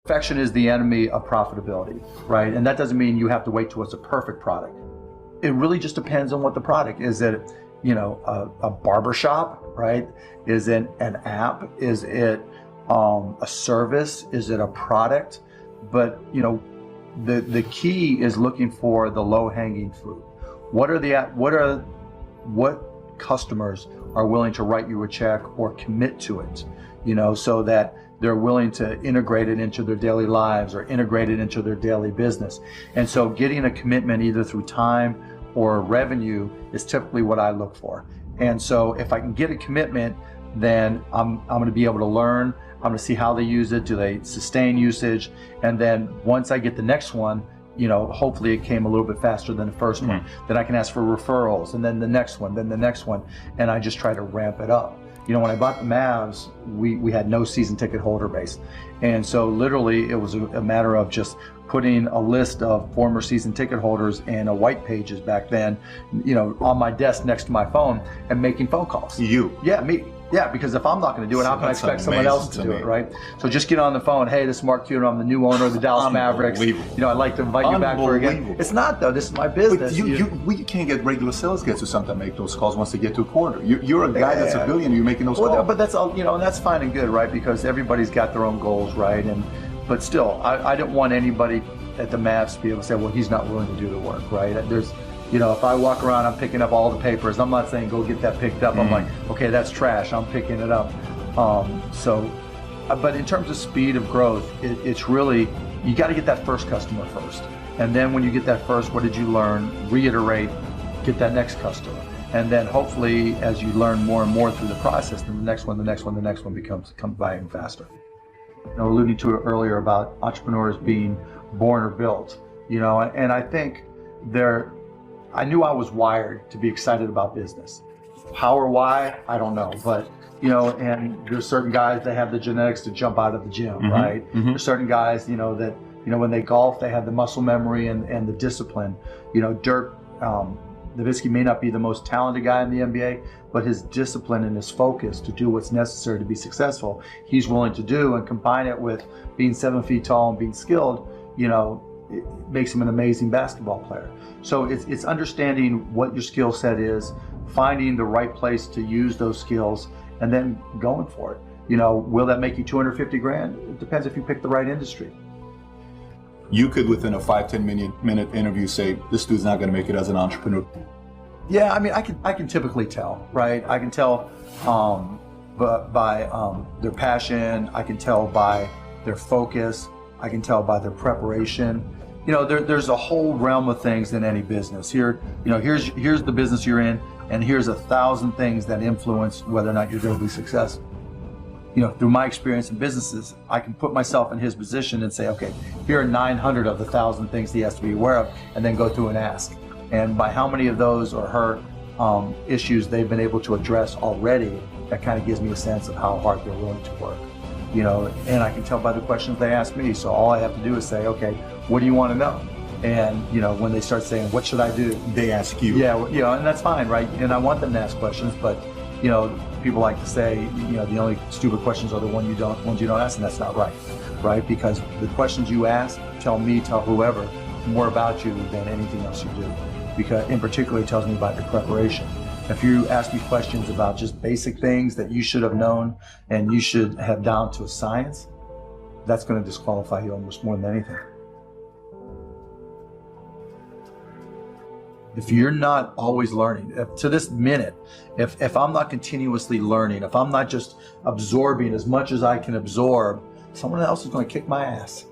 Perfection is the enemy of profitability, right? And that doesn't mean you have to wait till it's a perfect product. It really just depends on what the product is. It, a barbershop, right? Is it an app? Is it a service? Is it a product? But the key is looking for the low-hanging fruit. What customers are willing to write you a check or commit to it, so that they're willing to integrate it into their daily lives or integrate it into their daily business. And so getting a commitment either through time or revenue is typically what I look for. And so if I can get a commitment, then I'm going to be able to learn. I'm going to see how they use it. Do they sustain usage? And then once I get the next one, hopefully it came a little bit faster than the first one. Then I can ask for referrals, and then the next one, then the next one, and I just try to ramp it up. When I bought the Mavs, we had no season ticket holder base. And so literally it was a matter of just putting a list of former season ticket holders and a white pages back then, on my desk next to my phone and making phone calls. You? Yeah, me. Yeah, because if I'm not going to do it, how can I expect someone else to do it, right? So just get on the phone. Hey, this is Mark Cuban. I'm the new owner of the Dallas Mavericks. I'd like to invite you back for again. It's not, though. This is my business. But we can't get regular sales guys to sometimes make those calls once they get to a quarter. You're a guy that's a billionaire. You're making those calls. But that's all, and that's fine and good, right? Because everybody's got their own goals, right? But still, I don't want anybody at the Mavs to be able to say, well, he's not willing to do the work, right? If I walk around, I'm picking up all the papers. I'm not saying go get that picked up. I'm like, okay, that's trash. I'm picking it up. But in terms of speed of growth, it's really, you got to get that first customer first. And then when you get that first, what did you learn? Reiterate, get that next customer. And then hopefully, as you learn more and more through the process, then the next one comes by even faster. Alluding to it earlier about entrepreneurs being born or built, and I think I knew I was wired to be excited about business. How or why, I don't know. But, and there's certain guys that have the genetics to jump out of the gym, right? There's certain guys, that, when they golf, they have the muscle memory and the discipline. Dirk Nowitzki may not be the most talented guy in the NBA, but his discipline and his focus to do what's necessary to be successful, he's willing to do, and combine it with being 7 feet tall and being skilled, it makes him an amazing basketball player. So it's understanding what your skill set is, finding the right place to use those skills, and then going for it. Will that make you $250,000? It depends if you pick the right industry. You could, within a 5-10 minute interview, say this dude's not going to make it as an entrepreneur. Yeah, I mean, I can typically tell, right? I can tell by their passion. I can tell by their focus. I can tell by their preparation. There's a whole realm of things in any business. Here's the business you're in, and here's 1,000 things that influence whether or not you're going to be successful. Through my experience in businesses, I can put myself in his position and say, okay, here are 900 of the 1,000 things he has to be aware of, and then go through and ask. And by how many of those or her issues they've been able to address already, that kind of gives me a sense of how hard they're willing to work. And I can tell by the questions they ask me. So all I have to do is say, okay, what do you want to know? And, when they start saying, what should I do? They ask you. Yeah, and that's fine, right? And I want them to ask questions, but, people like to say, the only stupid questions are the ones you don't ask, and that's not right? Because the questions you ask tell whoever more about you than anything else you do. Because, in particular, it tells me about your preparation. If you ask me questions about just basic things that you should have known and you should have down to a science, that's going to disqualify you almost more than anything. If you're not always learning, to this minute, if I'm not continuously learning, if I'm not just absorbing as much as I can absorb, someone else is going to kick my ass,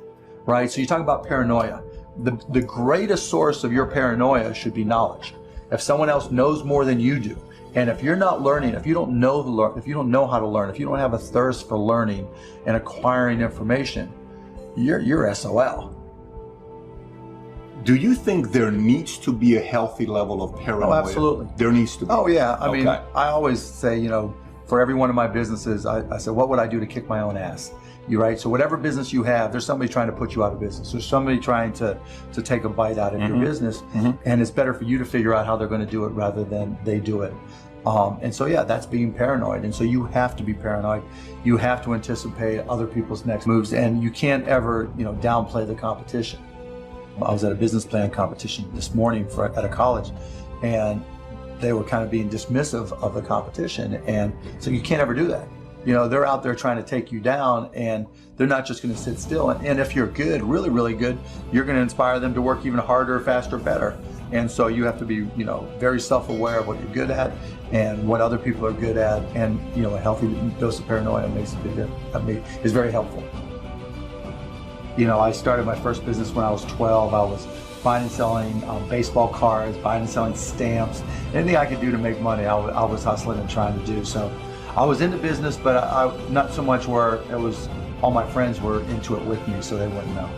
right? So you talk about paranoia. The greatest source of your paranoia should be knowledge. If someone else knows more than you do, and if you're not learning, if you don't know how to learn, if you don't have a thirst for learning and acquiring information, you're SOL. Do you think there needs to be a healthy level of paranoia? Oh, absolutely. There needs to be. Oh, yeah. I mean, I always say, for every one of my businesses, I said, what would I do to kick my own ass? Right? So whatever business you have, there's somebody trying to put you out of business. There's somebody trying to take a bite out of your business. And it's better for you to figure out how they're going to do it rather than they do it. And so, yeah, that's being paranoid. And so you have to be paranoid. You have to anticipate other people's next moves, and you can't ever, downplay the competition. I was at a business plan competition this morning at a college, and they were kind of being dismissive of the competition. And so you can't ever do that. They're out there trying to take you down, and they're not just going to sit still. And if you're good, really, really good, you're going to inspire them to work even harder, faster, better. And so you have to be, very self-aware of what you're good at and what other people are good at. And, a healthy dose of paranoia is very helpful. I started my first business when I was 12. I was buying and selling baseball cards, buying and selling stamps. Anything I could do to make money, I was hustling and trying to do. So I was into business, but I not so much where it was all my friends were into it with me, so they wouldn't know.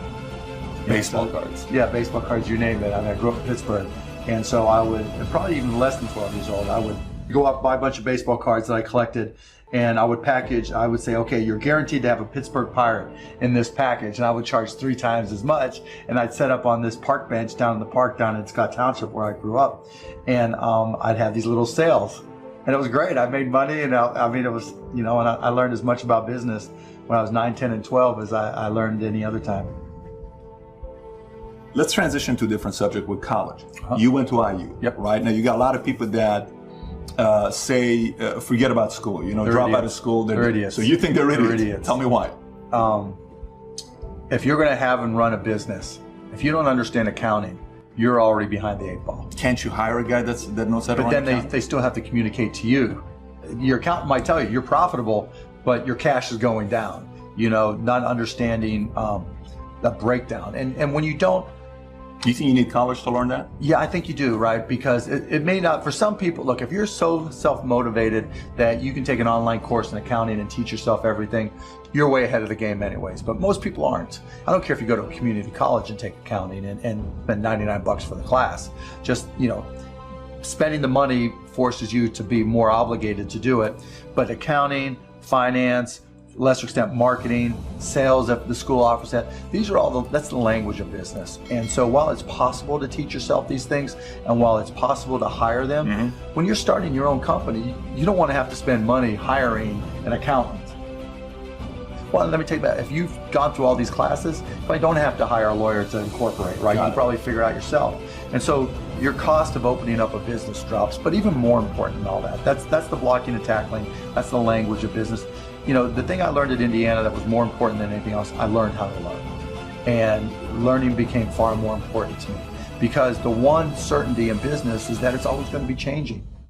Baseball cards. Yeah, baseball cards, you name it. I grew up in Pittsburgh, and so I would, and probably even less than 12 years old, I would go out and buy a bunch of baseball cards that I collected, and I would package, I would say, okay, you're guaranteed to have a Pittsburgh Pirate in this package, and I would charge 3 times as much, and I'd set up on this park bench down in the park down in Scott Township where I grew up, and I'd have these little sales, and it was great. I made money, and it was, and I learned as much about business when I was 9, 10, and 12 as I learned any other time. Let's transition to a different subject with college. You went to IU, Yep. right? Now you got a lot of people that say, forget about school, drop out of school. They're idiots. So you think they're idiots? Idiots. Tell me why. If you're going to have and run a business, if you don't understand accounting, you're already behind the 8 ball. Can't you hire a guy that knows how to But run then accounting? they still have to communicate to you. Your accountant might tell you you're profitable, but your cash is going down, not understanding the breakdown. And when you don't, Do you think you need college to learn that? yeah, I think you do, right? Because it may not, for some people, look, if you're so self-motivated that you can take an online course in accounting and teach yourself everything, you're way ahead of the game anyways. But most people aren't. I don't care if you go to a community college and take accounting and spend $99 for the class. Just, spending the money forces you to be more obligated to do it. But accounting, finance, lesser extent marketing, sales if the school offers that. These are that's the language of business. And so while it's possible to teach yourself these things, and while it's possible to hire them, when you're starting your own company, you don't want to have to spend money hiring an accountant. Well, let me tell you that if you've gone through all these classes, you probably don't have to hire a lawyer to incorporate, right? You can probably figure out yourself. And so your cost of opening up a business drops, but even more important than all that, that's the blocking and tackling, that's the language of business. The thing I learned at Indiana that was more important than anything else, I learned how to learn. And learning became far more important to me, because the one certainty in business is that it's always going to be changing.